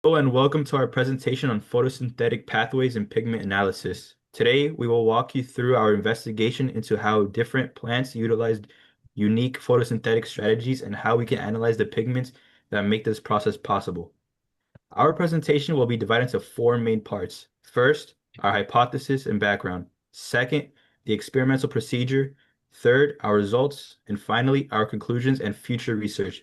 Hello and welcome to our presentation on photosynthetic pathways and pigment analysis. Today, we will walk you through our investigation into how different plants utilize unique photosynthetic strategies and how we can analyze the pigments that make this process possible. Our presentation will be divided into four main parts. First, our hypothesis and background. Second, the experimental procedure. Third, our results. And finally, our conclusions and future research.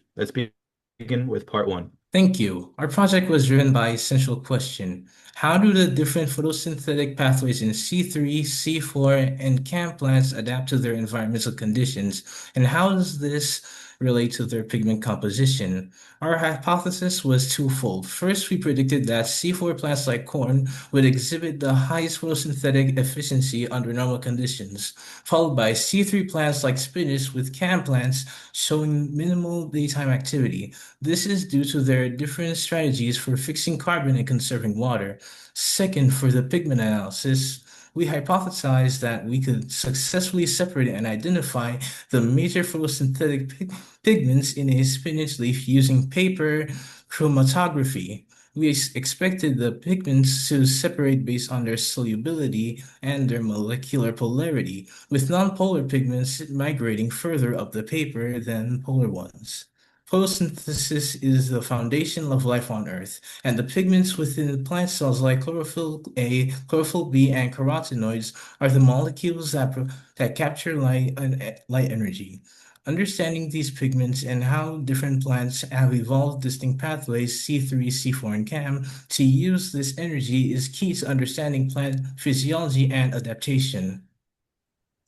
Begin with part one. Thank you. Our project was driven by a central question. How do the different photosynthetic pathways in C3, C4, and CAM plants adapt to their environmental conditions, and how does this relate to their pigment composition? Our hypothesis was twofold. First, we predicted that C4 plants like corn would exhibit the highest photosynthetic efficiency under normal conditions, followed by C3 plants like spinach with CAM plants showing minimal daytime activity. This is due to their different strategies for fixing carbon and conserving water. Second, for the pigment analysis, we hypothesized that we could successfully separate and identify the major photosynthetic pigments in a spinach leaf using paper chromatography. We expected the pigments to separate based on their solubility and their molecular polarity, with nonpolar pigments migrating further up the paper than polar ones. Photosynthesis is the foundation of life on Earth, and the pigments within plant cells like chlorophyll A, chlorophyll B, and carotenoids are the molecules that capture light and light energy. Understanding these pigments and how different plants have evolved distinct pathways, C3, C4, and CAM, to use this energy is key to understanding plant physiology and adaptation.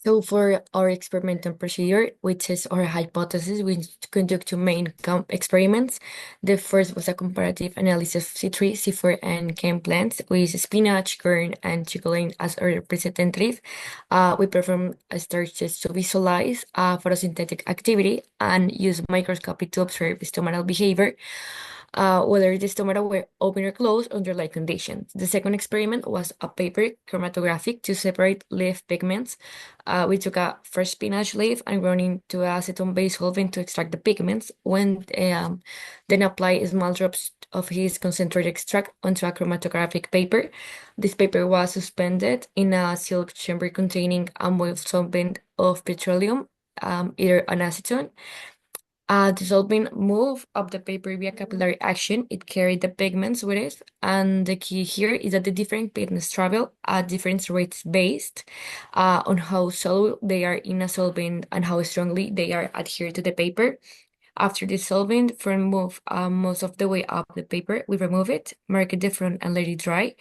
So for our experimental procedure, which is our hypothesis, we conduct two main experiments. The first was a comparative analysis of C3, C4, and chem plants with spinach, corn, and chickpea as our representative. We perform a starch test to visualize photosynthetic activity and use microscopy to observe stomatal behavior, whether the stomata were open or closed under light conditions. The second experiment was a paper chromatographic to separate leaf pigments. We took a fresh spinach leaf and ground into acetone-based solvent to extract the pigments. Then apply small drops of his concentrated extract onto a chromatographic paper. This paper was suspended in a silk chamber containing a moist solvent of petroleum, either an acetone. The solvent moved up the paper via capillary action. It carried the pigments with it. And the key here is that the different pigments travel at different rates based on how soluble they are in a solvent and how strongly they are adhered to the paper. After the solvent from move most of the way up the paper, we remove it, mark it the front, and let it dry.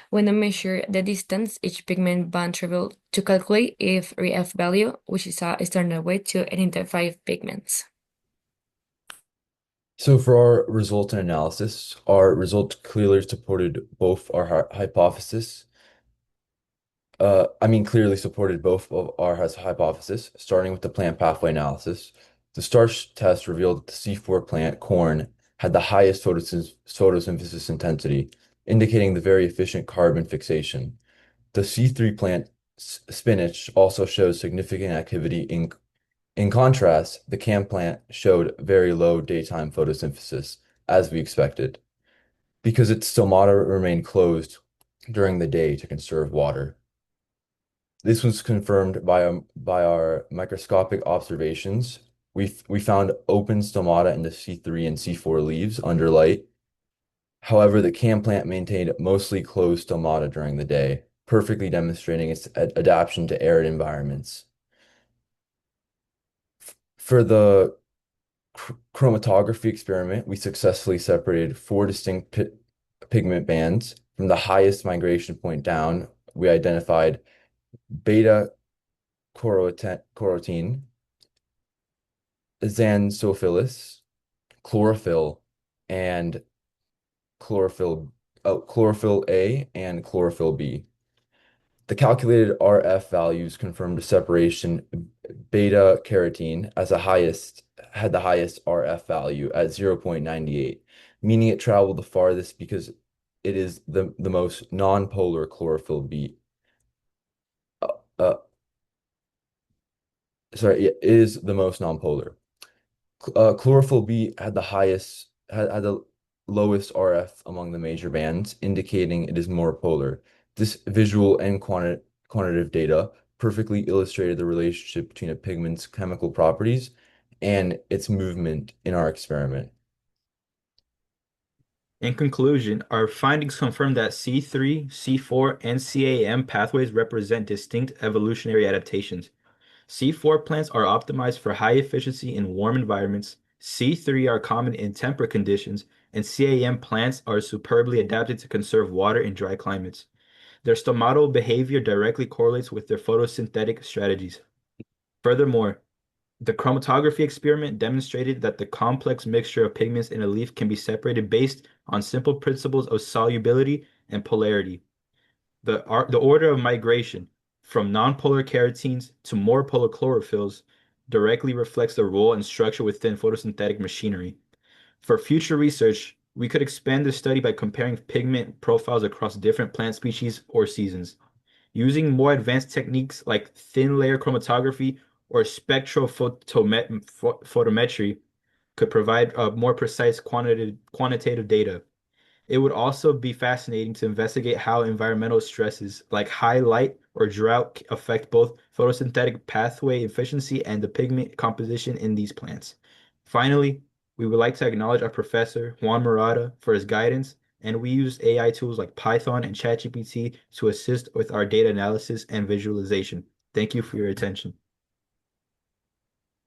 When I measure the distance each pigment band traveled to calculate if REF value, which is a standard way to identify pigments. So for our result and analysis, our results clearly supported both our hypothesis. Clearly supported both of our hypothesis, starting with the plant pathway analysis. The starch test revealed that the C4 plant, corn, had the highest photosynthesis intensity, indicating the very efficient carbon fixation. The C3 plant, spinach, also shows significant activity. In contrast, the CAM plant showed very low daytime photosynthesis, as we expected, because its stomata remained closed during the day to conserve water. This was confirmed by our microscopic observations. We found open stomata in the C3 and C4 leaves under light. However, the CAM plant maintained mostly closed stomata during the day, perfectly demonstrating its adaptation to arid environments. For the chromatography experiment, we successfully separated four distinct pigment bands. From the highest migration point down, we identified beta carotene, xanthophyllis, chlorophyll, and chlorophyll A and chlorophyll B. The calculated RF values confirmed the separation. Beta carotene had the highest RF value at 0.98, meaning it traveled the farthest because it is the most nonpolar chlorophyll B. Uh, uh, it is the most nonpolar. Chlorophyll B had the lowest RF among the major bands, indicating it is more polar. This visual and quantitative data perfectly illustrated the relationship between a pigment's chemical properties and its movement in our experiment. In conclusion, our findings confirm that C3, C4, and CAM pathways represent distinct evolutionary adaptations. C4 plants are optimized for high efficiency in warm environments, C3 are common in temperate conditions, and CAM plants are superbly adapted to conserve water in dry climates. Their stomatal behavior directly correlates with their photosynthetic strategies. Furthermore, the chromatography experiment demonstrated that the complex mixture of pigments in a leaf can be separated based on simple principles of solubility and polarity. The order of migration from nonpolar carotenes to more polar chlorophylls directly reflects the role and structure within photosynthetic machinery. For future research, we could expand this study by comparing pigment profiles across different plant species or seasons. Using more advanced techniques like thin layer chromatography or spectrophotometry could provide more precise quantitative data. It would also be fascinating to investigate how environmental stresses like high light or drought affect both photosynthetic pathway efficiency and the pigment composition in these plants. Finally, we would like to acknowledge our professor, Juan Murata, for his guidance, and we used AI tools like Python and ChatGPT to assist with our data analysis and visualization. Thank you for your attention.